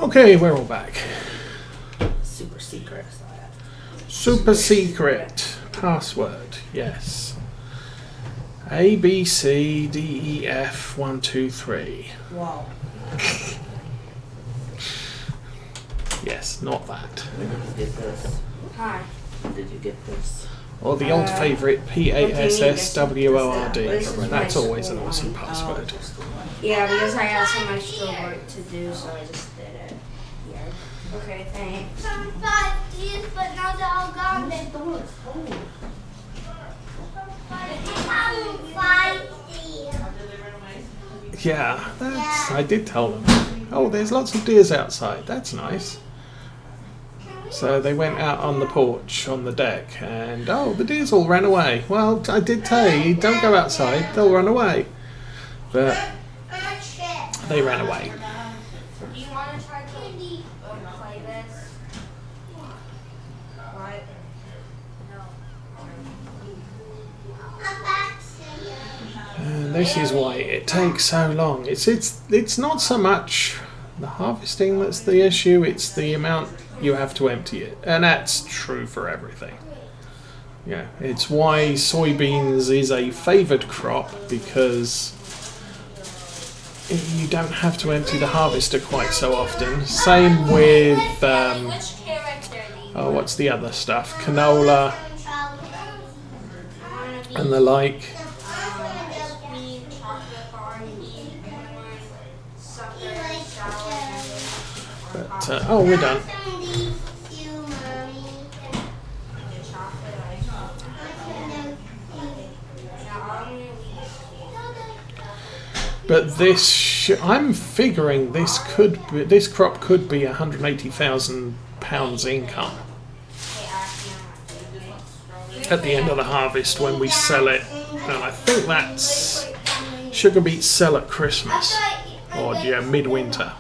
Okay, we're all back. Super secret. Super secret password, yes. A, B, C, D, E, F, 1, 2, 3. Wow. Yes, not that. Did you get this? Hi. Did you get this? Or the old favourite, PASSWORD. This is That's my always an school awesome one. password. Yeah, because I had so much still work to do, so I just did it. Yeah. Okay, thanks. Some 5 years, but now they're all gone. They're doors. Yeah, that's. I did tell them. Oh, there's lots of deers outside. That's nice. So they went out on the porch, on the deck, and oh, the deers all ran away. Well, I did tell you, don't go outside, they'll run away. But they ran away. Do you want to try to play this? What? And this is why it takes so long. It's not so much the harvesting that's the issue, it's the amount you have to empty it. And that's true for everything. Yeah, it's why soybeans is a favoured crop, because you don't have to empty the harvester quite so often. Same with, oh, what's the other stuff? Canola and the like. But, oh, we're done. But this, I'm figuring this crop could be £180,000 income at the end of the harvest when we sell it. And I think that's sugar beets sell at Christmas or midwinter.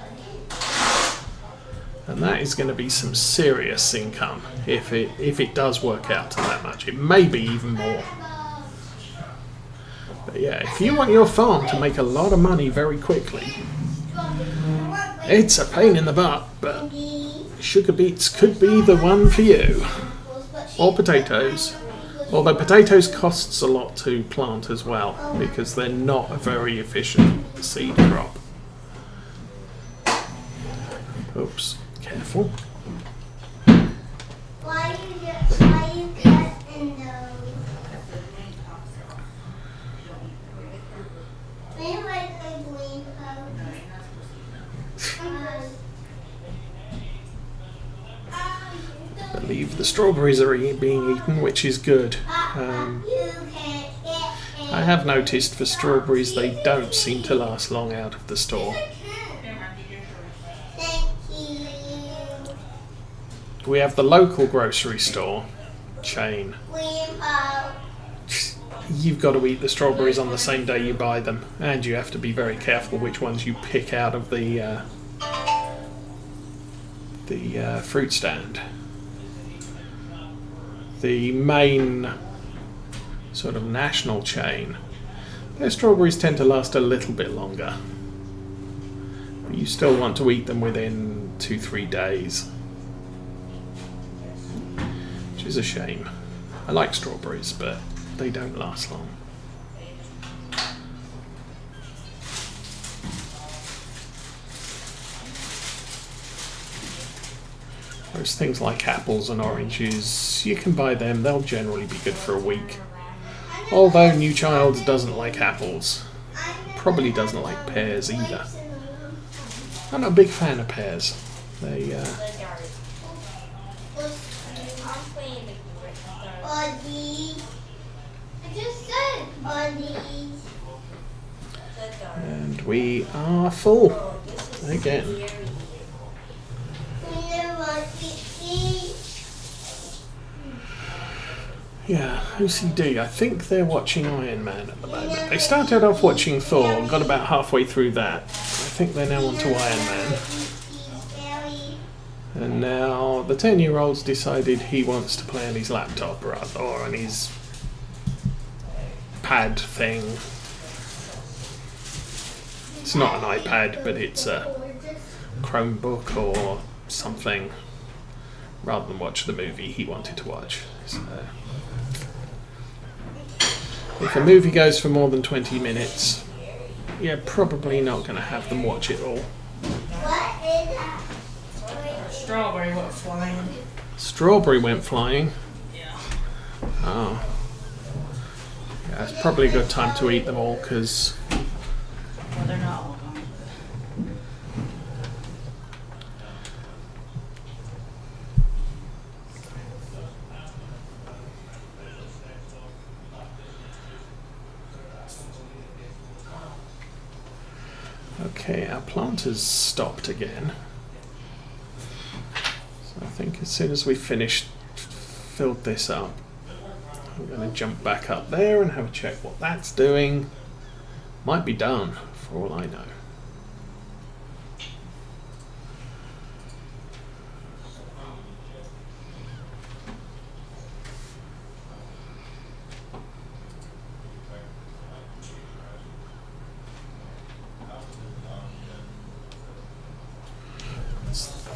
And that is going to be some serious income if it does work out to that much. It may be even more. But yeah, if you want your farm to make a lot of money very quickly, it's a pain in the butt, but sugar beets could be the one for you. Or potatoes. Although potatoes costs a lot to plant as well, because they're not a very efficient seed crop. Oops, careful. Why you cutting those? Maybe like a green I believe the strawberries are being eaten, which is good. I have noticed for strawberries they don't seem to last long out of the store. We have the local grocery store chain. You've got to eat the strawberries on the same day you buy them, and you have to be very careful which ones you pick out of the fruit stand. The main sort of national chain, their strawberries tend to last a little bit longer, but you still want to eat them within 2-3 days, which is a shame. I like strawberries, but they don't last long. Whereas things like apples and oranges, you can buy them, they'll generally be good for a week. Although New Child doesn't like apples. Probably doesn't like pears either. I'm not a big fan of pears. They, and we are full again. Yeah, OCD. I think they're watching Iron Man at the moment. They started off watching Thor and got about halfway through that. I think they're now on to Iron Man. And now the 10-year-old's decided he wants to play on his laptop or on his pad thing. It's not an iPad, but it's Chromebook or something rather than watch the movie he wanted to watch. So, if a movie goes for more than 20 minutes, you're probably not going to have them watch it all. What is that? Strawberry went flying. Strawberry went flying. Yeah. Oh. Yeah, it's probably a good time to eat them all because Well, they're not all gone. okay, our planter's stopped again. So I think as soon as we filled this up, I'm going to jump back up there and have a check what that's doing. Might be done for all I know.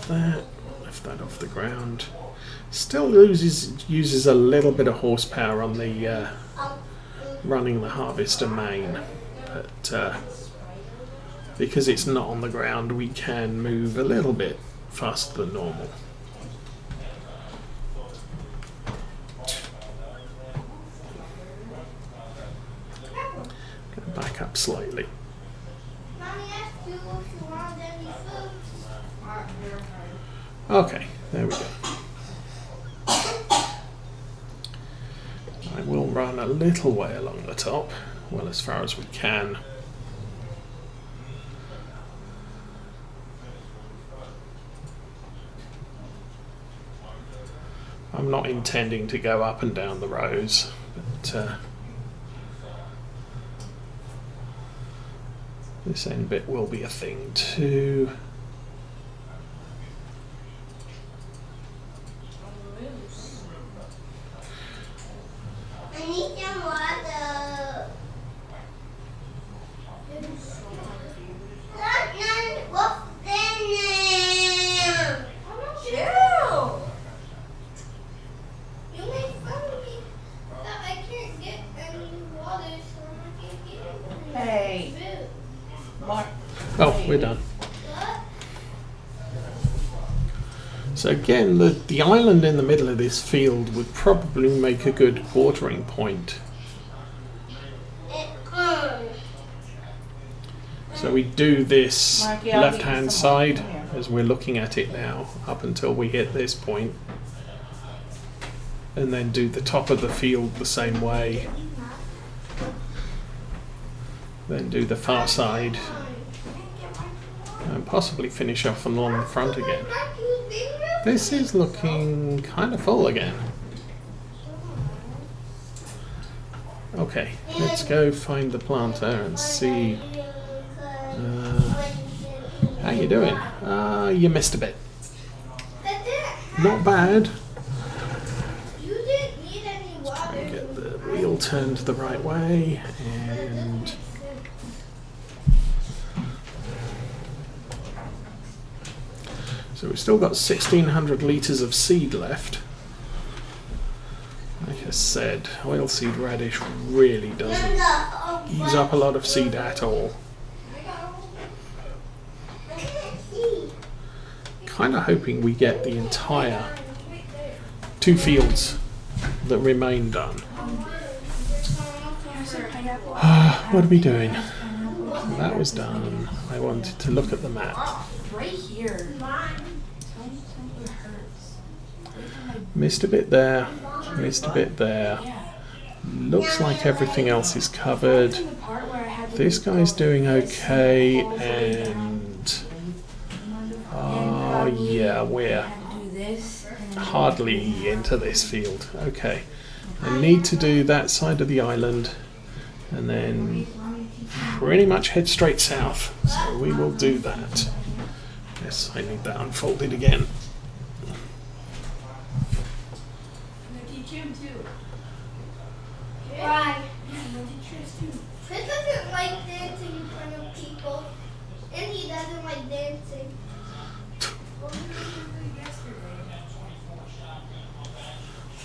That, lift that off the ground. Still uses a little bit of horsepower on the running the harvester main, but because it's not on the ground, we can move a little bit faster than normal. Gonna back up slightly. Mommy asked you if you wanted any food. Okay, there we go. I will run a little way along the top, well, as far as we can. I'm not intending to go up and down the rows, but this end bit will be a thing too. I need some water. What's in there? Chill. You make fun of me that I can't get any water, so I can't get any Hey. food. Mark. Oh, we're done. What? So again, the island in the middle of this field would probably make a good watering point. So we do this Marky, I'll get you left-hand some side more. Come here. as we're looking at it now, up until we hit this point, and then do the top of the field the same way. Then do the far side, and possibly finish off along the front again. This is looking kind of full again. Okay, let's go find the planter and see. How you doing? You missed a bit. Not bad. You didn't need any water. Get the wheel turned the right way, and so we've still got 1,600 litres of seed left. Like I said, oilseed radish really doesn't use up a lot of seed at all. Kind of hoping we get the entire 2 fields that remain done. What are we doing? That was done. I wanted to look at the map. Right here. Missed a bit there, missed a bit there. Looks like everything else is covered. This guy's doing okay, and oh yeah, we're hardly into this field. Okay, I need to do that side of the island and then pretty much head straight south, so we will do that. Yes, I need that unfolded again. Why? Chris doesn't like dancing in front of people, and he doesn't like dancing.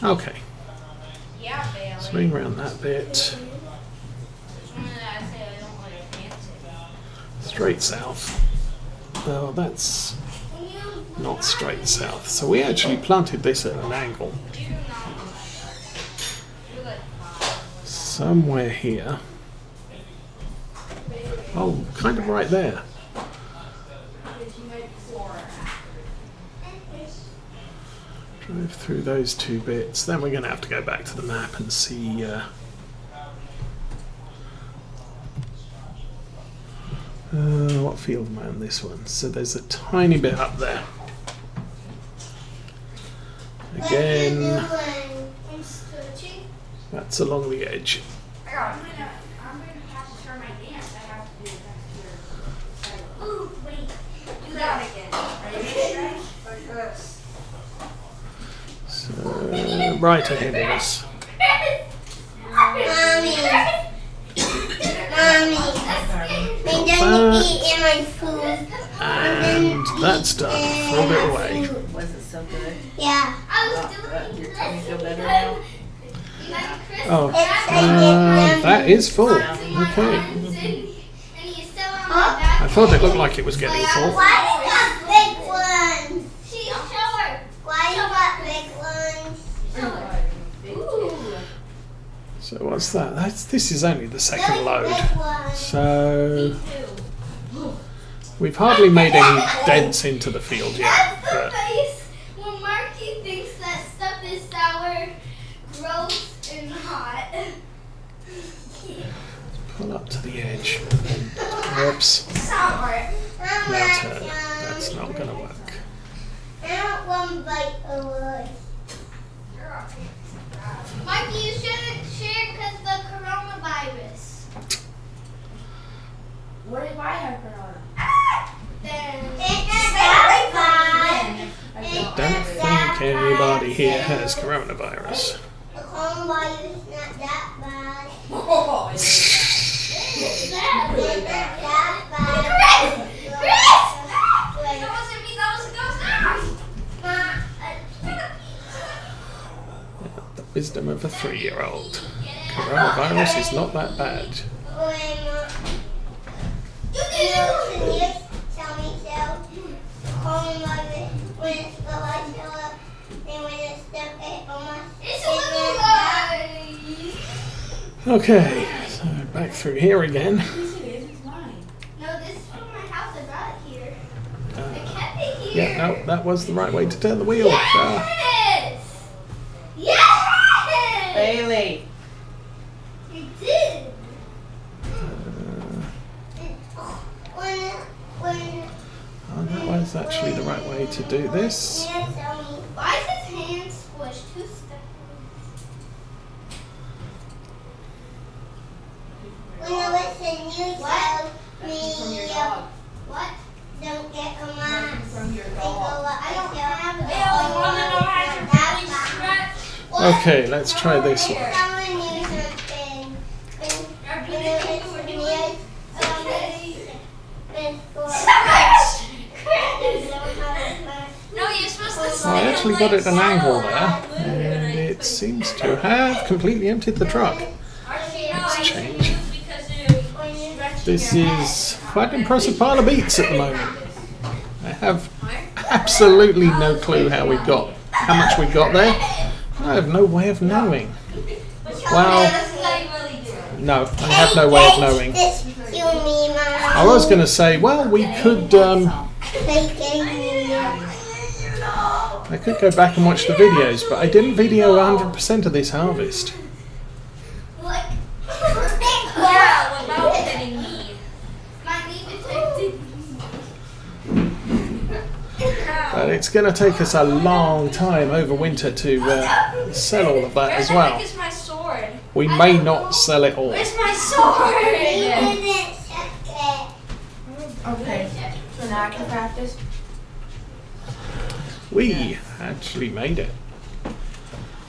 Okay, Yeah, Bailey. swing around that bit. Which one did I say I don't want to plant it? Straight south. Oh, that's not straight south. So we actually planted this at an angle. You do not want that. You're like 5. Somewhere here. Oh, kind of right there. Drive through those 2 bits. Then we're going to have to go back to the map and see. What field am I on this one? So there's a tiny bit up there. Again, that's along the edge. I'm gonna have to turn my dance. I have to do it next year. Ooh, wait. Do that again. Are you ready? Like this. So, right ahead of us. Mommy, they don't eat in my food. And that's done. Fold it away. Was it so good? Yeah. Your tummy feel better now? Oh, that is full. Okay. I thought it looked like it was getting full. Why you got big ones? Why you got big ones? So what's that? This is only the second load. Big ones. So we've hardly made any dents into the field yet. That's the But face when Marky thinks that stuff is sour, gross, and hot. pull up to the edge. Whoops. Sour. Now turn. That's not going to work. I want one bite away. Mikey, you shouldn't share because the coronavirus. What if I have corona? Then I don't think anybody here has coronavirus. the coronavirus is not that bad. Oh, It's not that bad. Chris! That wasn't me, that was a ghost. The wisdom of a 3-year-old. Coronavirus is not that bad. Okay, so back through here again. No, this is from my house. I brought it here. I kept it here. Yeah, no, that was the right way to turn the wheel. Yes! Yes! Bailey. You did. Oh, that was actually the right way to do this. Why is his hand squished? Who's stuck? From your dog. What? Don't get a mom. From your dog. I don't have a Bailey, wanna know how to really stretch? Okay, let's try this one. No, you're supposed to Well, say I it actually like got it at an so. angle there, and it seems to have completely emptied the truck. Let's change. This is quite an impressive pile of beets at the moment. I have absolutely no clue how much we got there. I have no way of knowing. Well, no, I have no way of knowing. I was going to say, well, we could. I could go back and watch the videos, but I didn't video 100% of this harvest. Yeah, without hitting me. But it's going to take us a long time over winter to sell all of that as well. Where's my sword? We may not sell it all. Where's my sword? Okay, so now I can practice. We actually made it.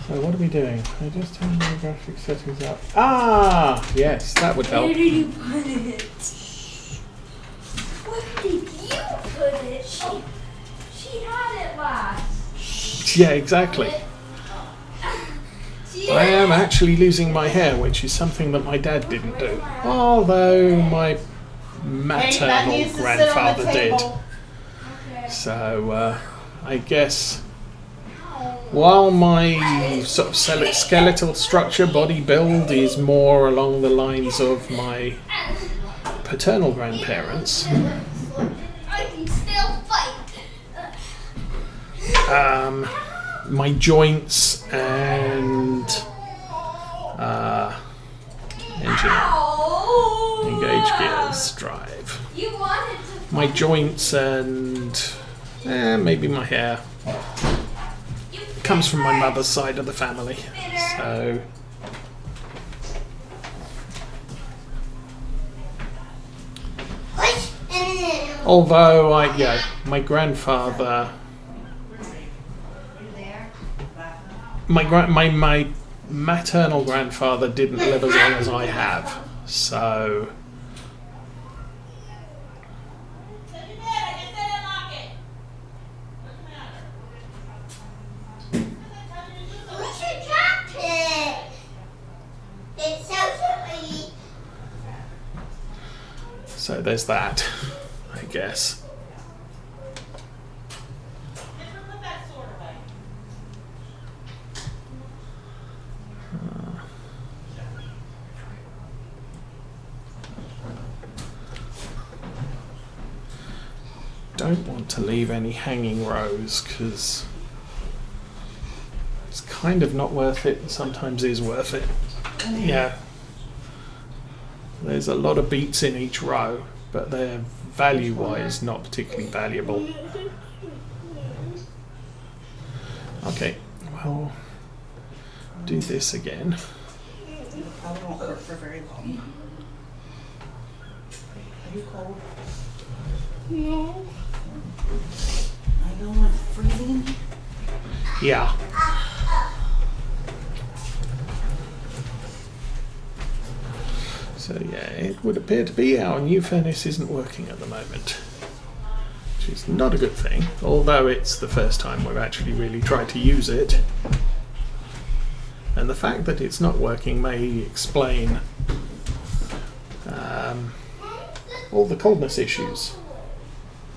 So what are we doing? I just turned the graphic settings up. Ah, yes, that would help. Where did you put it? Where did you put it? She had it last. Yeah, exactly. I am actually losing my hair, which is something that my dad didn't do. Although my maternal grandfather did. So I guess while my sort of skeletal structure, body build is more along the lines of my paternal grandparents, I can still fight. my joints and engine engage gears drive. You wanted to. My joints and maybe my hair comes from my mother's side of the family. So although my grandfather, my maternal grandfather didn't live as long as I have, so so there's that, I guess. Don't want to leave any hanging rows because it's kind of not worth it and sometimes is worth it. Yeah. There's a lot of beets in each row, but they're value-wise not particularly valuable. Okay, well, do this again. It probably won't work for very long. Are you cold? No. I know I'm freezing. Yeah. So yeah, it would appear to be our new furnace isn't working at the moment, which is not a good thing, although it's the first time we've actually really tried to use it. And the fact that it's not working may explain all the coldness issues.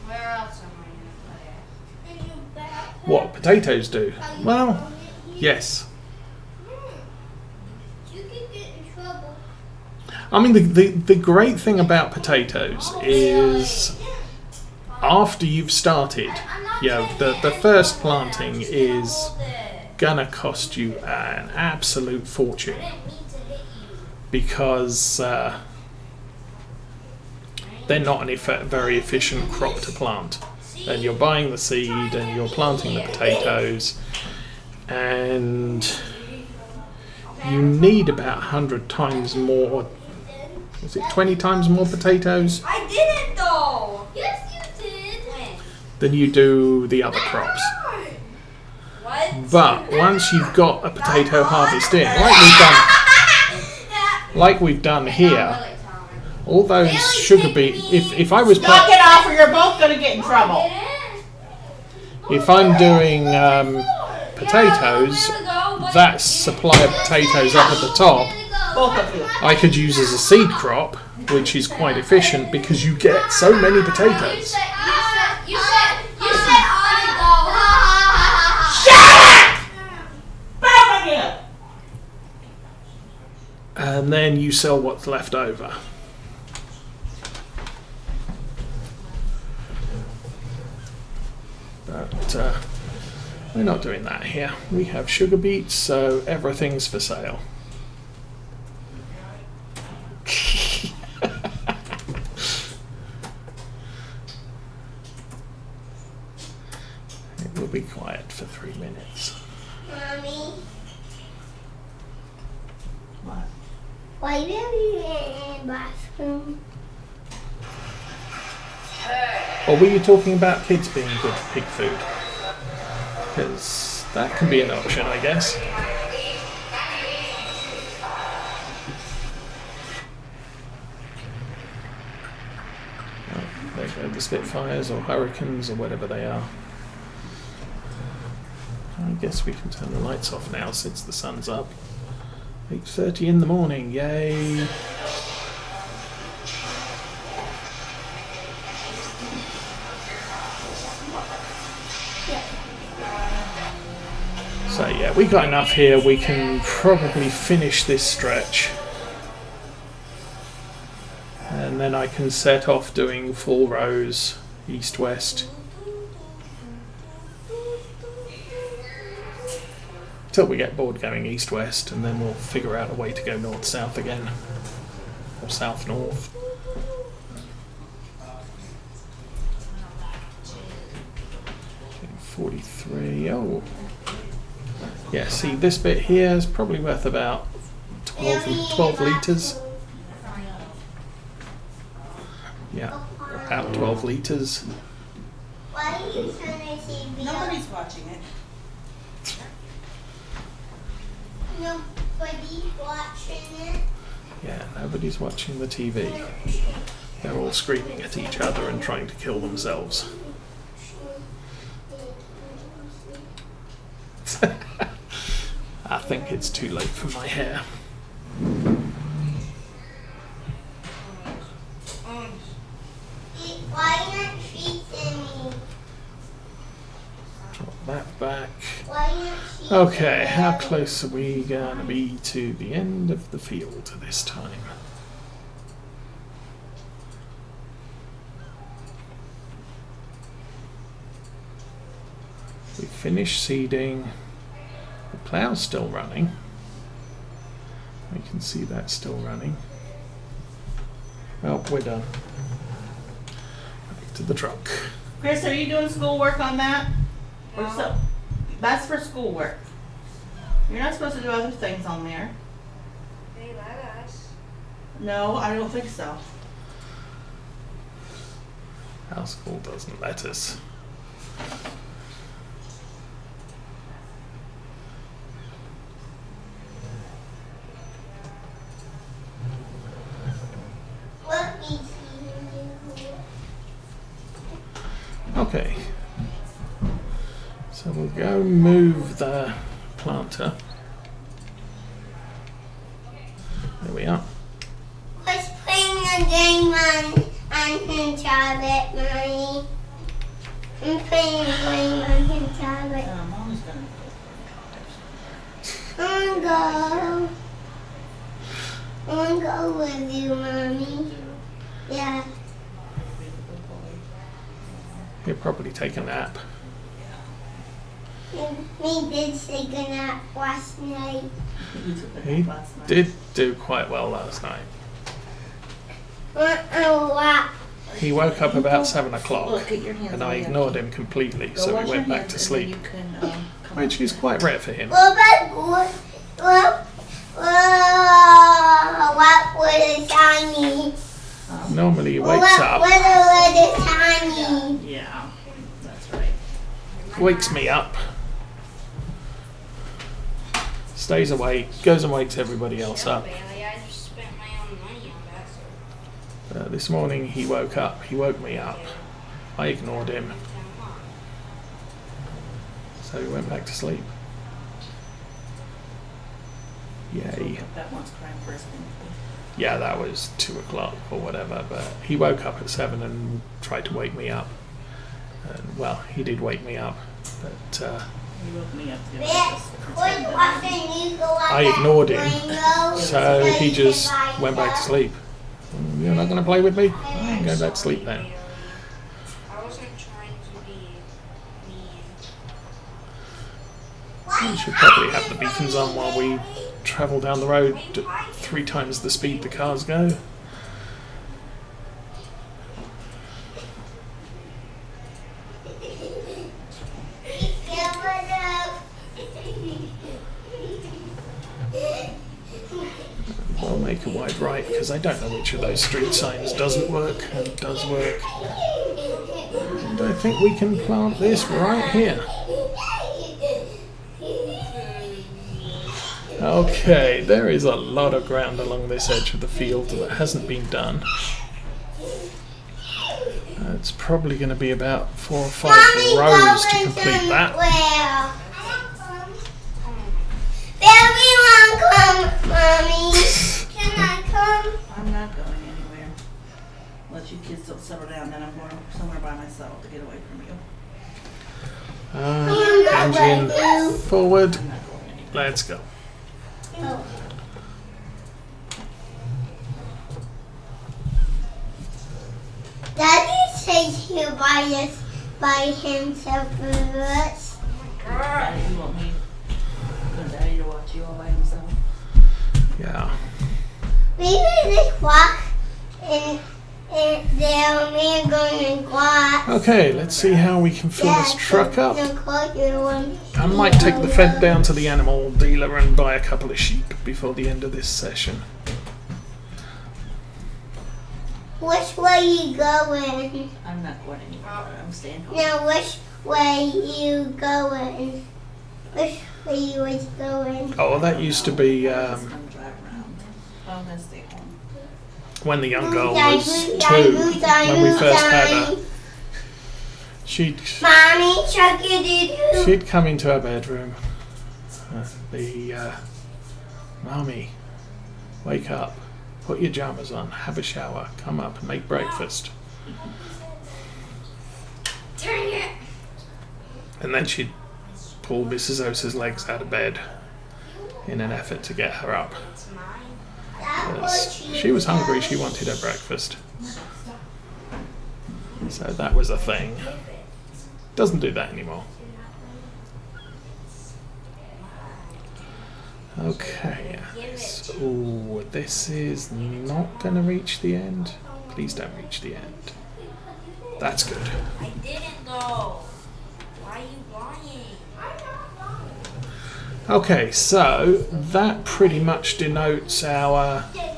Where else am I going to put it? What potatoes do? Well, yes. You could get in trouble. I mean, the great thing about potatoes is after you've started, the first planting is gonna cost you an absolute fortune because they're not a very efficient crop to plant. And you're buying the seed and you're planting the potatoes, and you need about 100 times more. Was it 20 times more potatoes? I didn't though. Yes, you did. Than you do the other crops. What? But once you've got a potato harvest in, like we've done here, all those sugar beets. If I was Knock it off, or you're both gonna get in trouble. if I'm doing potatoes, that supply of potatoes up at the top, Both of you. I could use as a seed crop, which is quite efficient because you get so many potatoes. You said on it though. Both of you. And then you sell what's left over. But we're not doing that here. We have sugar beets, so everything's for sale. It will be quiet for 3 minutes. Mommy, What? why do you in the bathroom? Or were you talking about kids being good for pig food? Because that can be an option, I guess. Oh, there go the Spitfires or Hurricanes or whatever they are. I guess we can turn the lights off now since the sun's up. 8:30 in the morning, yay. So yeah, we got enough here. We can probably finish this stretch. And then I can set off doing full rows, east-west. Till we get bored going east-west, and then we'll figure out a way to go north-south again. Or south-north. Okay, 43, oh. Yeah, see, this bit here is probably worth about 12 litres. Yeah, about 12 litres. Why are you trying to see me? Nobody's watching it. Nobody's watching it. Yeah, nobody's watching the TV. They're all screaming at each other and trying to kill themselves. I think it's too late for my hair. Why aren't she me? Drop that back. Why aren't she? Okay, how close are we going to be to the end of the field this time? We finished seeding. The plough's still running. I can see that's still running. Well, we're done. Back to the truck. Chris, are you doing schoolwork on that? Or so? That's for schoolwork. You're not supposed to do other things on there. They let us. No, I don't think so. Our school doesn't let us. What is he? Okay. So we'll go move the planter. There we are. What's playing the game on tablet, Mommy? I'm playing a game on tablet. Mom's gonna. I wanna go with you, Mommy. Yeah. He'll probably take a nap. Me did take a nap last night. He did do quite well last night. What? He woke up about 7 o'clock Look, get your hands and on I the ignored empty. him completely, Go so wash he your went back hands to and sleep, then you can, come which is quite rare for him. What was it shiny? Normally he wakes up, What was it shiny? Yeah, that's right. wakes me up, stays awake, goes and wakes everybody else up. Bailey, I just spent my own money on that. This morning he woke up, he woke me up. I ignored him, so he went back to sleep. Yay. That one's crying first thing. Yeah, that was 2 o'clock or whatever, but he woke up at 7 and tried to wake me up. And, well, he did wake me up, but You woke me up too. I ignored him, so he just went back to sleep. You're not going to play with me? I'm going back to sleep then. I wasn't trying to be mean. We should probably have the beacons on while we travel down the road at 3 times the speed the cars go. We'll make a wide right because I don't know which of those street signs doesn't work and does work. And I think we can plant this right here. Okay, there is a lot of ground along this edge of the field that hasn't been done. It's probably going to be about 4 or 5 rows to complete that. Mommy, can I come? I'm not going anywhere. Unless you kids don't settle down, then I'm going somewhere by myself to get away from you. Engine forward. I'm not going anywhere. Let's go. Daddy says he'll buy himself fruits. Daddy, you want me? For Daddy to watch you all by himself? Yeah. Maybe just walk and there we're going to walk. Okay, let's see how we can fill this truck up. I might take the fed down to the animal dealer and buy a couple of sheep before the end of this session. Which way you going? I'm not going anywhere. I'm staying home. Now which way you going? Which way you was going? Oh, well, that used to be I'm just gonna drive around. I'm gonna stay home. when the young girl was 2, when we first had her. Mommy, chuck-a-doo-doo. She'd come into her bedroom and be, Mommy, wake up, put your pajamas on, have a shower, come up and make breakfast. Turn it. And then she'd pull Mrs. Osa's legs out of bed in an effort to get her up. Because she was hungry, she wanted her breakfast. So that was a thing. Doesn't do that anymore. Okay. So this is not going to reach the end. Please don't reach the end. That's good. I didn't though. Why are you lying? Okay, so that pretty much denotes our I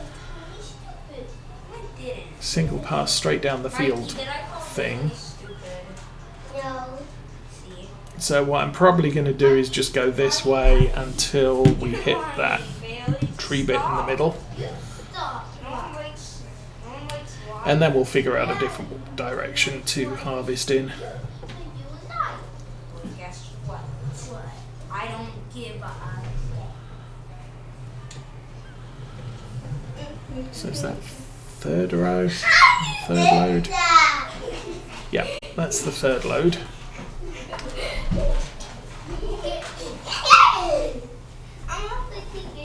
didn't. single pass straight down the field Did I call thing. you stupid? No. See? So what I'm probably going to do is just go this way until we hit that tree bit in the middle. And then we'll figure out a different direction to harvest in. Guess what? I don't give a So is that third row? Third load? Yeah, that's the third load.